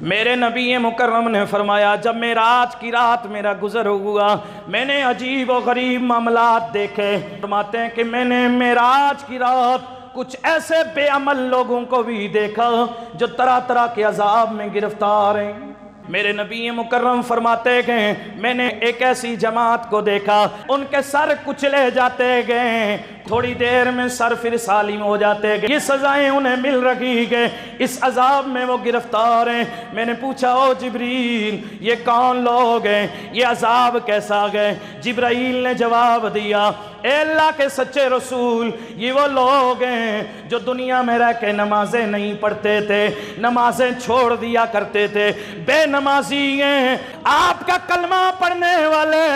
میرے نبی مکرم نے فرمایا جب معراج کی رات میرا گزر ہوا میں نے عجیب و غریب معاملات دیکھے۔ فرماتے ہیں کہ میں نے معراج کی رات کچھ ایسے بے عمل لوگوں کو بھی دیکھا جو طرح طرح کے عذاب میں گرفتار ہیں۔ میرے نبی مکرم فرماتے گئے میں نے ایک ایسی جماعت کو دیکھا ان کے سر کچلے جاتے گئے، تھوڑی دیر میں سر پھر سالم ہو جاتے گئے، یہ سزائیں انہیں مل رہی گئے، اس عذاب میں وہ گرفتار ہیں۔ میں نے پوچھا او جبریل یہ کون لوگ ہیں، یہ عذاب کیسا گئے؟ جبرائیل نے جواب دیا اے اللہ کے سچے رسول یہ وہ لوگ ہیں جو دنیا میں رہ کے نمازیں نہیں پڑھتے تھے، نمازیں چھوڑ دیا کرتے تھے، بے نمازی ہیں۔ آپ کا کلمہ پڑھنے والے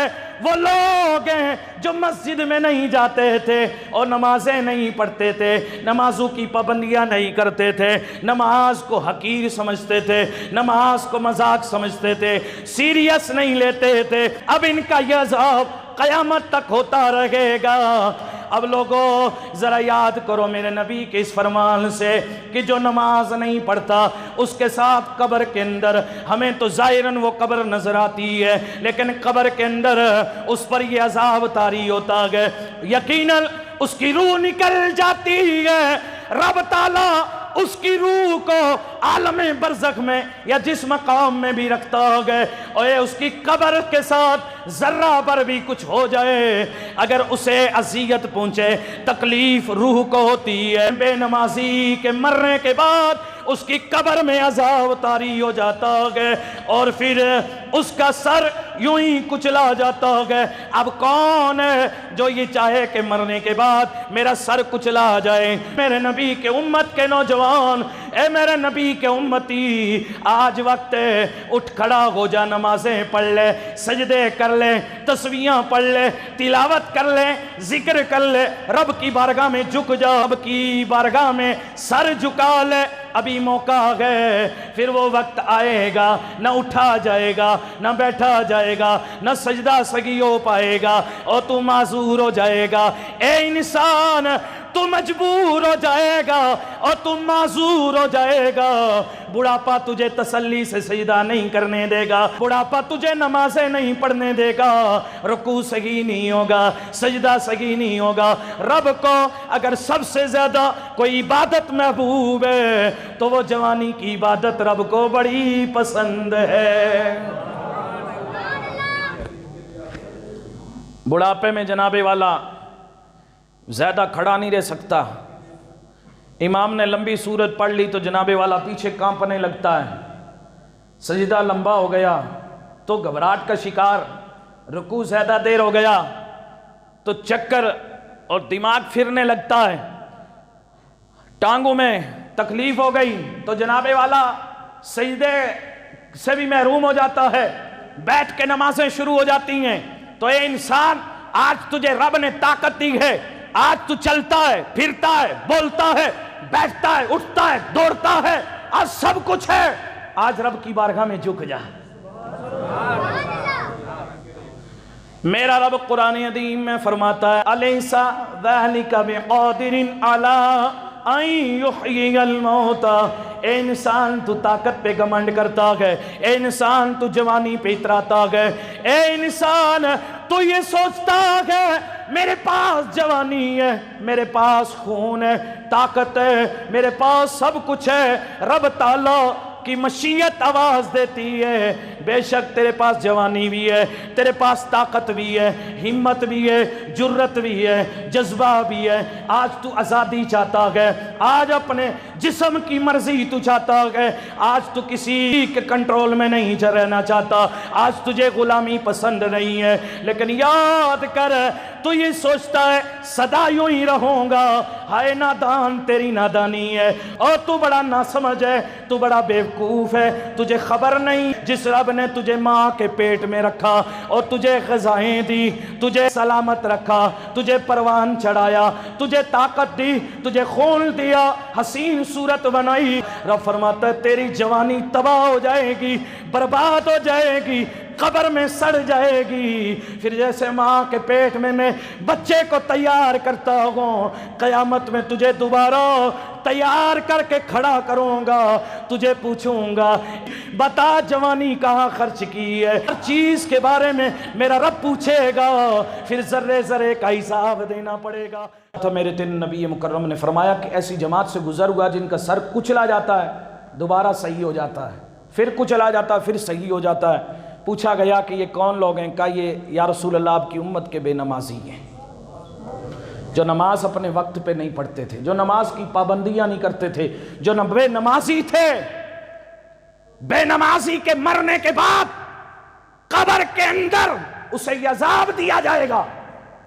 وہ لوگ ہیں جو مسجد میں نہیں جاتے تھے اور نمازیں نہیں پڑھتے تھے، نمازوں کی پابندیاں نہیں کرتے تھے، نماز کو حقیر سمجھتے تھے، نماز کو مذاق سمجھتے تھے، سیریس نہیں لیتے تھے۔ اب ان کا یہ عذاب قیامت تک ہوتا رہے گا۔ اب لوگوں ذرا یاد کرو میرے نبی کے اس فرمان سے کہ جو نماز نہیں پڑھتا اس کے ساتھ قبر کے اندر ہمیں تو ظاہراً وہ قبر نظر آتی ہے لیکن قبر کے اندر اس پر یہ عذاب طاری ہوتا ہے، یقیناً اس کی روح نکل جاتی ہے، رب تعالیٰ اس کی روح کو عالم برزخ میں یا جس مقام میں بھی رکھتا ہے اور اس کی قبر کے ساتھ ذرہ پر بھی کچھ ہو جائے اگر اسے اذیت پہنچے تکلیف روح کو ہوتی ہے۔ بے نمازی کے مرنے کے بعد اس کی قبر میں عذاب طاری ہو جاتا ہے اور پھر اس کا سر یوں ہی کچلا جاتا ہے۔ اب کون ہے جو یہ چاہے کہ مرنے کے بعد میرا سر کچلا جائے؟ میرے نبی کے امت کے نوجوان، اے میرے نبی کے امتی، آج وقت ہے اٹھ کھڑا ہو جا، نمازیں پڑھ لے، سجدے کر لے، تسبیحاں پڑھ لے، تلاوت کر لے، ذکر کر لے، رب کی بارگاہ میں جھک جا، رب کی بارگاہ میں سر جھکا لے۔ ابھی موقع ہے، پھر وہ وقت آئے گا نہ اٹھا جائے گا نہ بیٹھا جائے گا نہ سجدہ سگی ہو پائے گا اور تو معذور ہو جائے گا۔ اے انسان تو مجبور ہو جائے گا اور تم معذور ہو جائے گا۔ بڑھاپا تجھے تسلی سے سجدہ نہیں کرنے دے گا، بڑھاپا تجھے نمازیں نہیں پڑھنے دے گا، رکوع صحیح نہیں ہوگا، سجدہ صحیح نہیں ہوگا۔ رب کو اگر سب سے زیادہ کوئی عبادت محبوب ہے تو وہ جوانی کی عبادت رب کو بڑی پسند ہے۔ بڑھاپے میں جناب والا زیادہ کھڑا نہیں رہ سکتا، امام نے لمبی سورت پڑھ لی تو جناب والا پیچھے کانپنے لگتا ہے، سجدہ لمبا ہو گیا تو گھبراہٹ کا شکار، رکوع زیادہ دیر ہو گیا تو چکر اور دماغ پھرنے لگتا ہے، ٹانگوں میں تکلیف ہو گئی تو جناب والا سجدے سے بھی محروم ہو جاتا ہے، بیٹھ کے نمازیں شروع ہو جاتی ہیں۔ تو اے انسان آج تجھے رب نے طاقت دی ہے، آج تو چلتا ہے، پھرتا ہے، بولتا ہے، بیٹھتا ہے، اٹھتا ہے، دوڑتا ہے، آج سب کچھ ہے، آج رب کی بارگاہ میں جھک جا۔ میرا رب قرآن عظیم میں فرماتا ہے الیس ذلک بقادر علی ان یحیی الموتى۔ اے انسان تو طاقت پہ گھمنڈ کرتا ہے، اے انسان تو جوانی پہ اتراتا ہے، اے انسان تو یہ سوچتا ہے میرے پاس جوانی ہے، میرے پاس خون ہے، طاقت ہے، میرے پاس سب کچھ ہے۔ رب تعالیٰ کی مشیت آواز دیتی ہے بے شک تیرے پاس جوانی بھی ہے، تیرے پاس طاقت بھی ہے، ہمت بھی ہے، جرت بھی ہے، جذبہ بھی ہے۔ آج تو آزادی چاہتا ہے، آج اپنے جسم کی مرضی تو چاہتا ہے، آج تو کسی کے کنٹرول میں نہیں رہنا چاہتا، آج تجھے غلامی پسند نہیں ہے، لیکن یاد کر تو یہ سوچتا ہے سدا یوں ہی رہوں گا، ہائے نادان تیری نادانی ہے اور تو بڑا ناسمجھ ہے، تو بڑا بیوقوف ہے، تجھے خبر نہیں جس رب نے تجھے ماں کے پیٹ میں رکھا اور تجھے غذائیں دی، تجھے سلامت رکھا، تجھے پروان چڑھایا، تجھے طاقت دی، تجھے خون دیا، حسین صورت بنائی، رب فرماتا ہے تیری جوانی تباہ ہو جائے گی، برباد ہو جائے گی، قبر میں سڑ جائے گی۔ پھر جیسے ماں کے پیٹ میں میں بچے کو تیار کرتا ہوں، قیامت میں تجھے دوبارہ تیار کر کے کھڑا کروں گا، تجھے پوچھوں گا بتا جوانی کہاں خرچ کی ہے، ہر چیز کے بارے میں میرا رب پوچھے گا، پھر ذرے ذرے کا حساب دینا پڑے گا۔ تو میرے تین نبی مکرم نے فرمایا کہ ایسی جماعت سے گزر ہوا جن کا سر کچلا جاتا ہے، دوبارہ صحیح ہو جاتا ہے، پھر کچلا جاتا ہے، پھر صحیح ہو جاتا ہے۔ پوچھا گیا کہ یہ کون لوگ ہیں؟ کہا یہ یا رسول اللہ آپ کی امت کے بے نمازی ہیں، جو نماز اپنے وقت پہ نہیں پڑھتے تھے، جو نماز کی پابندیاں نہیں کرتے تھے، جو بے نمازی تھے۔ بے نمازی کے مرنے کے بعد قبر کے اندر اسے عذاب دیا جائے گا۔